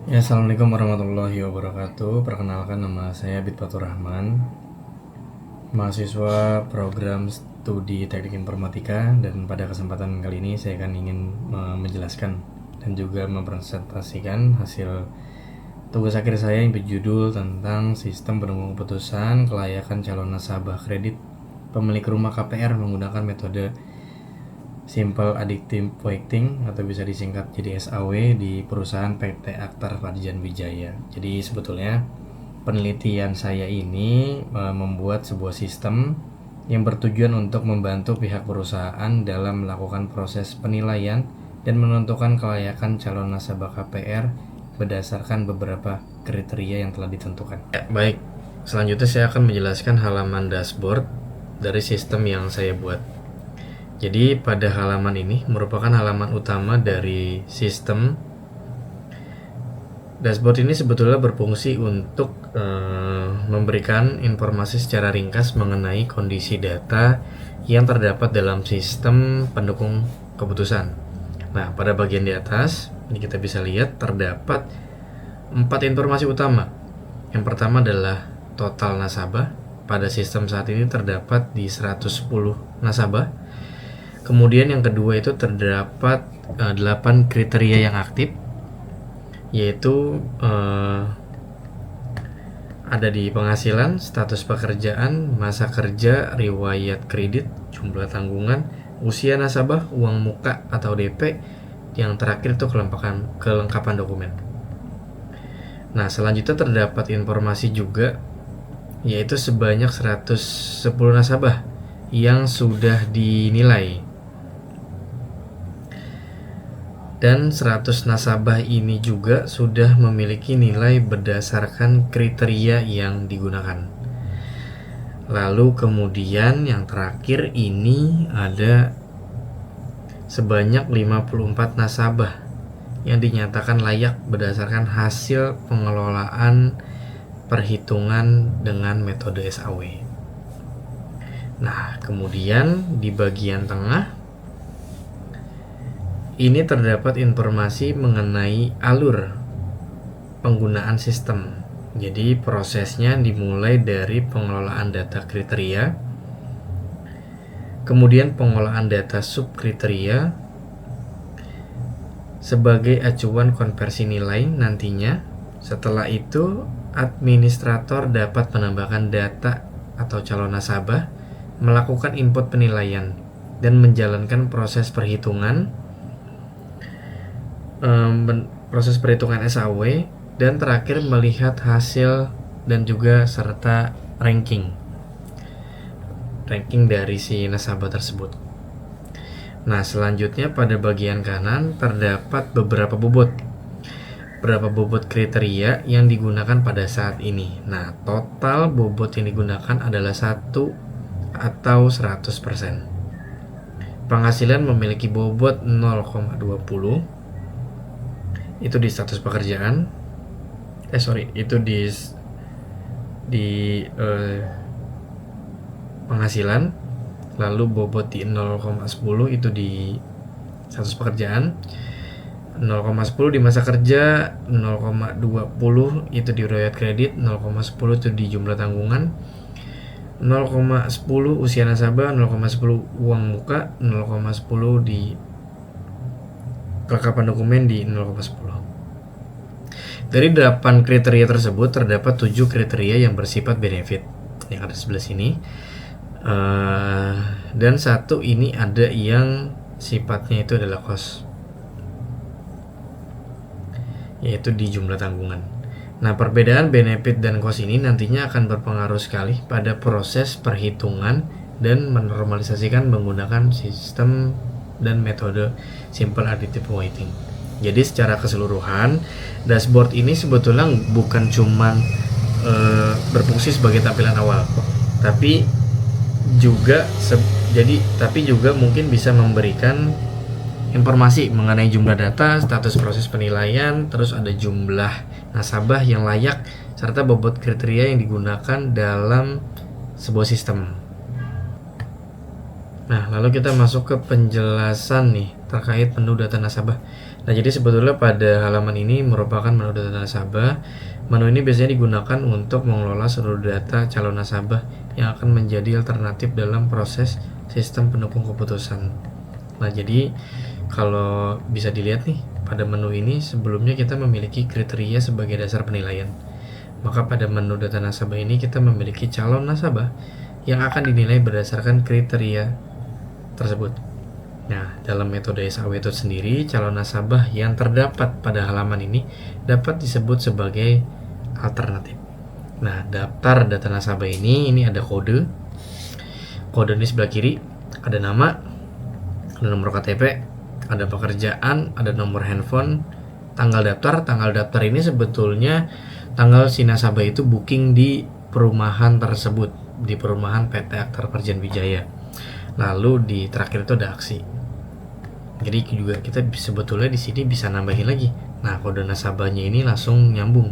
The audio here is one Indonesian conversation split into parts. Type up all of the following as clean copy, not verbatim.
Ya, Assalamualaikum warahmatullahi wabarakatuh. Perkenalkan, nama saya Abid Fatur Rahman, mahasiswa program studi Teknik Informatika, dan pada kesempatan kali ini saya akan ingin menjelaskan dan juga mempresentasikan hasil tugas akhir saya yang berjudul tentang sistem penunggu keputusan kelayakan calon nasabah kredit pemilik rumah KPR menggunakan metode Simple Additive Weighting atau bisa disingkat jadi SAW di perusahaan PT Aktar Farjan Wijaya. Jadi sebetulnya penelitian saya ini membuat sebuah sistem yang bertujuan untuk membantu pihak perusahaan dalam melakukan proses penilaian dan menentukan kelayakan calon nasabah KPR berdasarkan beberapa kriteria yang telah ditentukan. Ya, baik, selanjutnya saya akan menjelaskan halaman dashboard dari sistem yang saya buat. Jadi pada halaman ini merupakan halaman utama dari sistem. Dashboard ini sebetulnya berfungsi untuk memberikan informasi secara ringkas mengenai kondisi data yang terdapat dalam sistem pendukung keputusan. Nah, pada bagian di atas ini kita bisa lihat terdapat 4 informasi utama. Yang pertama adalah total nasabah. Pada sistem saat ini terdapat di 110 nasabah. Kemudian yang kedua itu terdapat 8 kriteria yang aktif, yaitu ada di penghasilan, status pekerjaan, masa kerja, riwayat kredit, jumlah tanggungan, usia nasabah, uang muka atau DP, yang terakhir itu kelengkapan dokumen. Nah, selanjutnya terdapat informasi juga, yaitu sebanyak 110 nasabah yang sudah dinilai. Dan 100 nasabah ini juga sudah memiliki nilai berdasarkan kriteria yang digunakan. Lalu kemudian yang terakhir ini ada sebanyak 54 nasabah yang dinyatakan layak berdasarkan hasil pengelolaan perhitungan dengan metode SAW. Nah, kemudian di bagian tengah ini terdapat informasi mengenai alur penggunaan sistem. Jadi prosesnya dimulai dari pengelolaan data kriteria, kemudian pengolahan data subkriteria sebagai acuan konversi nilai nantinya. Setelah itu, administrator dapat menambahkan data atau calon nasabah, melakukan input penilaian, dan menjalankan proses perhitungan SAW, dan terakhir melihat hasil dan juga serta ranking dari si nasabah tersebut. Nah, selanjutnya pada bagian kanan terdapat beberapa bobot kriteria yang digunakan pada saat ini. Nah, total bobot yang digunakan adalah 1 atau 100%. Penghasilan memiliki bobot 0,20, itu di status pekerjaan. Itu di penghasilan. Lalu bobot di 0,10 itu di status pekerjaan, 0,10 di masa kerja, 0,20 itu di riwayat kredit, 0,10 itu di jumlah tanggungan, 0,10 usia nasabah, 0,10 uang muka, 0,10 di kelengkapan dokumen di 0,10. Dari 8 kriteria tersebut terdapat 7 kriteria yang bersifat benefit yang ada di sebelah sini, dan 1 ini ada yang sifatnya itu adalah cost, yaitu di jumlah tanggungan. Nah, perbedaan benefit dan cost ini nantinya akan berpengaruh sekali pada proses perhitungan dan menormalisasikan menggunakan sistem dan metode Simple Additive Weighting. Jadi secara keseluruhan dashboard ini sebetulnya bukan cuma berfungsi sebagai tampilan awal, tapi juga mungkin bisa memberikan informasi mengenai jumlah data, status proses penilaian, terus ada jumlah nasabah yang layak, serta bobot kriteria yang digunakan dalam sebuah sistem. Nah, lalu kita masuk ke penjelasan nih terkait menu data nasabah. Nah, jadi sebetulnya pada halaman ini merupakan menu data nasabah. Menu ini biasanya digunakan untuk mengelola seluruh data calon nasabah yang akan menjadi alternatif dalam proses sistem pendukung keputusan. Nah, jadi kalau bisa dilihat nih, pada menu ini sebelumnya kita memiliki kriteria sebagai dasar penilaian. Maka pada menu data nasabah ini kita memiliki calon nasabah yang akan dinilai berdasarkan kriteria tersebut. Nah, dalam metode SAW itu sendiri, calon nasabah yang terdapat pada halaman ini dapat disebut sebagai alternatif. Nah, daftar data nasabah ini ada kode. Kode ini sebelah kiri, ada nama, ada nomor KTP, ada pekerjaan, ada nomor handphone, tanggal daftar. Tanggal daftar ini sebetulnya tanggal si nasabah itu booking di perumahan tersebut, di perumahan PT Aktar Parjan Wijaya. Lalu di terakhir itu ada aksi. Jadi juga kita sebetulnya di sini bisa nambahin lagi. Nah, kode nasabahnya ini langsung nyambung.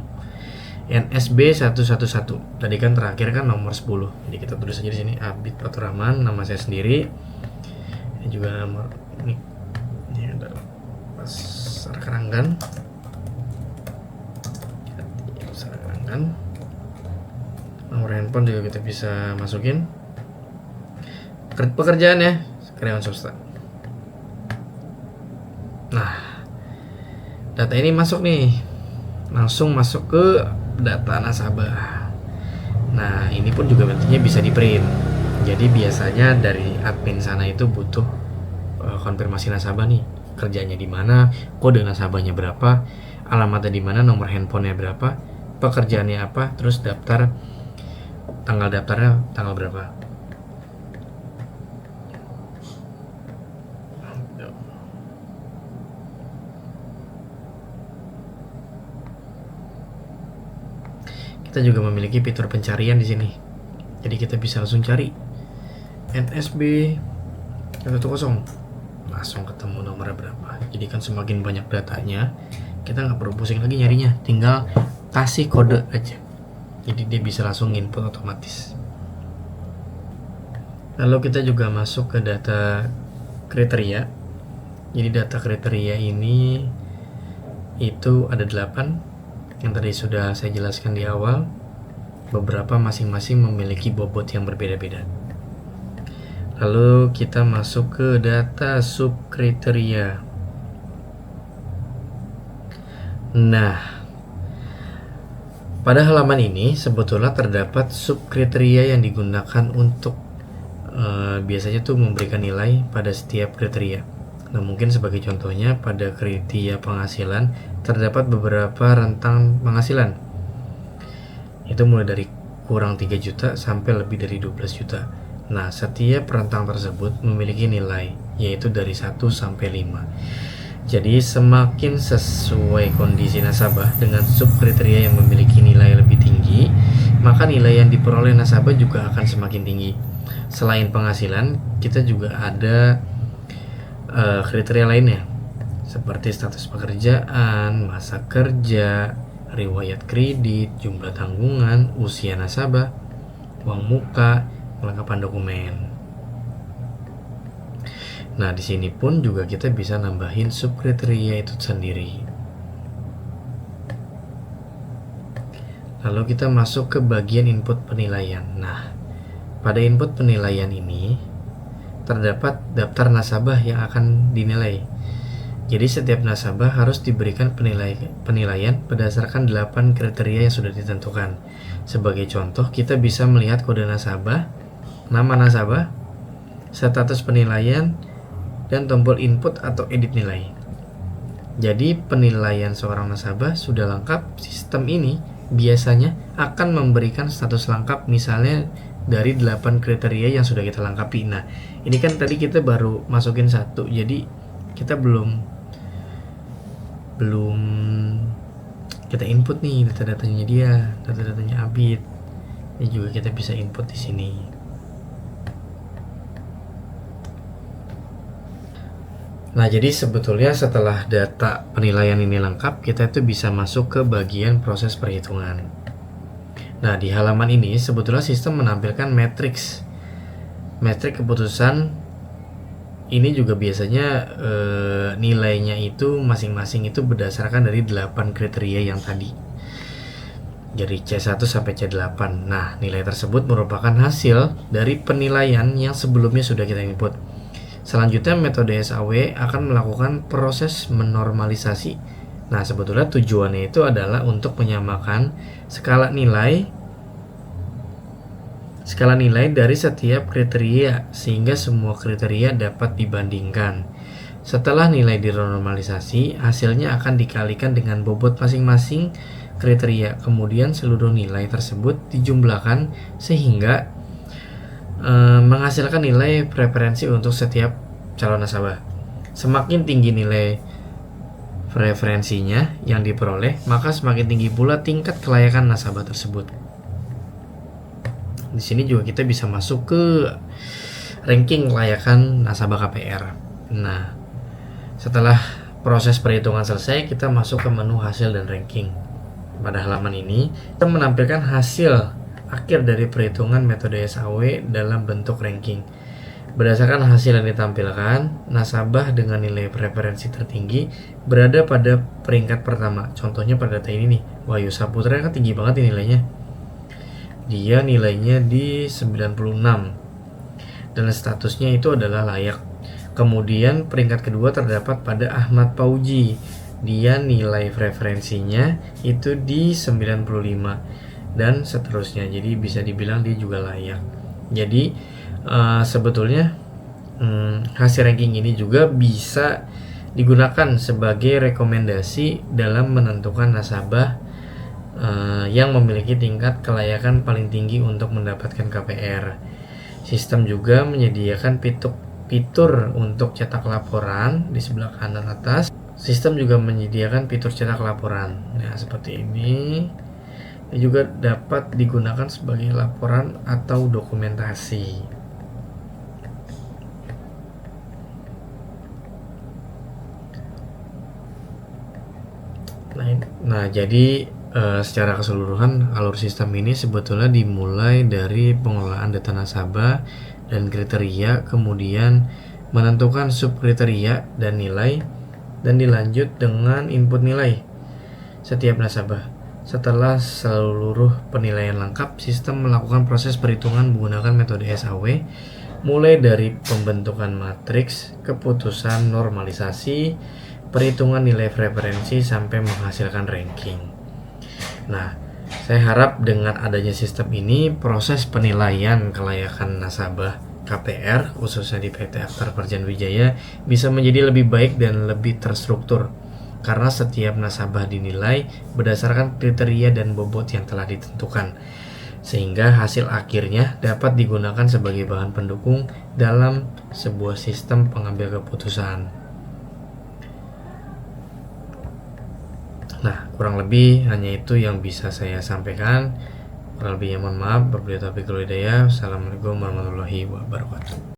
NSB 111. Tadi kan terakhir kan nomor 10. Jadi kita tulis aja di sini Abid Fatur Rahman, nama saya sendiri. Ini juga nomor ini ada Pasar Keranggan. Pasar Keranggan. Nomor handphone juga kita bisa masukin. Pekerjaan ya, karyawan swasta. Nah, data ini masuk nih, langsung masuk ke data nasabah. Nah, ini pun juga bentuknya bisa di print. Jadi biasanya dari admin sana itu butuh konfirmasi nasabah nih, kerjanya di mana, kode nasabahnya berapa, alamatnya di mana, nomor handphonenya berapa, pekerjaannya apa, terus daftar, tanggal daftarnya tanggal berapa. Kita juga memiliki fitur pencarian di sini. Jadi kita bisa langsung cari NSB 110, langsung ketemu nomornya berapa. Jadi kan semakin banyak datanya, kita nggak perlu pusing lagi nyarinya, tinggal kasih kode aja. Jadi dia bisa langsung input otomatis. Lalu kita juga masuk ke data kriteria. Jadi data kriteria ini itu ada 8 yang tadi sudah saya jelaskan di awal. Beberapa masing-masing memiliki bobot yang berbeda-beda. Lalu kita masuk ke data subkriteria. Nah, pada halaman ini sebetulnya terdapat subkriteria yang digunakan untuk biasanya tuh memberikan nilai pada setiap kriteria. Nah, mungkin sebagai contohnya pada kriteria penghasilan terdapat beberapa rentang penghasilan. Itu mulai dari kurang 3 juta sampai lebih dari 12 juta. Nah, setiap rentang tersebut memiliki nilai, yaitu dari 1 sampai 5. Jadi semakin sesuai kondisi nasabah dengan subkriteria yang memiliki nilai lebih tinggi, maka nilai yang diperoleh nasabah juga akan semakin tinggi. Selain penghasilan, kita juga ada kriteria lainnya seperti status pekerjaan, masa kerja, riwayat kredit, jumlah tanggungan, usia nasabah, uang muka, kelengkapan dokumen. Nah, di sini pun juga kita bisa nambahin subkriteria itu sendiri. Lalu kita masuk ke bagian input penilaian. Nah, pada input penilaian ini terdapat daftar nasabah yang akan dinilai. Jadi setiap nasabah harus diberikan penilaian berdasarkan 8 kriteria yang sudah ditentukan. Sebagai contoh, kita bisa melihat kode nasabah, nama nasabah, status penilaian, dan tombol input atau edit nilai. Jadi penilaian seorang nasabah sudah lengkap. Sistem ini biasanya akan memberikan status lengkap, misalnya dari 8 kriteria yang sudah kita lengkapi. Nah, ini kan tadi kita baru masukin 1, jadi kita belum kita input nih data-datanya dia, data-datanya Abid. Ini juga kita bisa input di sini. Nah, jadi sebetulnya setelah data penilaian ini lengkap, kita itu bisa masuk ke bagian proses perhitungan. Nah, di halaman ini sebetulnya sistem menampilkan matriks keputusan ini juga biasanya nilainya itu masing-masing itu berdasarkan dari 8 kriteria yang tadi. Jadi C1 sampai C8. Nah, nilai tersebut merupakan hasil dari penilaian yang sebelumnya sudah kita input. Selanjutnya metode SAW akan melakukan proses menormalisasi. Nah, sebetulnya tujuannya itu adalah untuk menyamakan skala nilai dari setiap kriteria sehingga semua kriteria dapat dibandingkan. Setelah nilai dinormalisasi, hasilnya akan dikalikan dengan bobot masing-masing kriteria. Kemudian seluruh nilai tersebut dijumlahkan sehingga menghasilkan nilai preferensi untuk setiap calon nasabah. Semakin tinggi nilai preferensinya yang diperoleh, maka semakin tinggi pula tingkat kelayakan nasabah tersebut. Di sini juga kita bisa masuk ke ranking kelayakan nasabah KPR. Nah, setelah proses perhitungan selesai, kita masuk ke menu hasil dan ranking. Pada halaman ini, kita menampilkan hasil akhir dari perhitungan metode SAW dalam bentuk ranking. Berdasarkan hasil yang ditampilkan, nasabah dengan nilai preferensi tertinggi berada pada peringkat pertama. Contohnya pada data ini nih, Wahyu Saputra kan tinggi banget nih nilainya. Dia nilainya di 96 dan statusnya itu adalah layak. Kemudian peringkat kedua terdapat pada Ahmad Pauji. Dia nilai preferensinya itu di 95 dan seterusnya. Jadi bisa dibilang dia juga layak. Jadi sebetulnya hasil ranking ini juga bisa digunakan sebagai rekomendasi dalam menentukan nasabah yang memiliki tingkat kelayakan paling tinggi untuk mendapatkan KPR. Sistem juga menyediakan fitur untuk cetak laporan di sebelah kanan atas. Sistem juga menyediakan fitur cetak laporan. Nah, seperti ini. Ini juga dapat digunakan sebagai laporan atau dokumentasi. Nah, jadi secara keseluruhan alur sistem ini sebetulnya dimulai dari pengelolaan data nasabah dan kriteria, kemudian menentukan subkriteria dan nilai, dan dilanjut dengan input nilai setiap nasabah. Setelah seluruh penilaian lengkap, sistem melakukan proses perhitungan menggunakan metode SAW, mulai dari pembentukan matriks, keputusan normalisasi, perhitungan nilai preferensi, sampai menghasilkan ranking. Nah, saya harap dengan adanya sistem ini, proses penilaian kelayakan nasabah KPR, khususnya di PT Aktar Parjan Wijaya, bisa menjadi lebih baik dan lebih terstruktur. Karena setiap nasabah dinilai berdasarkan kriteria dan bobot yang telah ditentukan. Sehingga hasil akhirnya dapat digunakan sebagai bahan pendukung dalam sebuah sistem pengambil keputusan. Nah, kurang lebih hanya itu yang bisa saya sampaikan. Kurang lebihnya mohon maaf. Wabillahi taufiq wal hidayah. Assalamualaikum warahmatullahi wabarakatuh.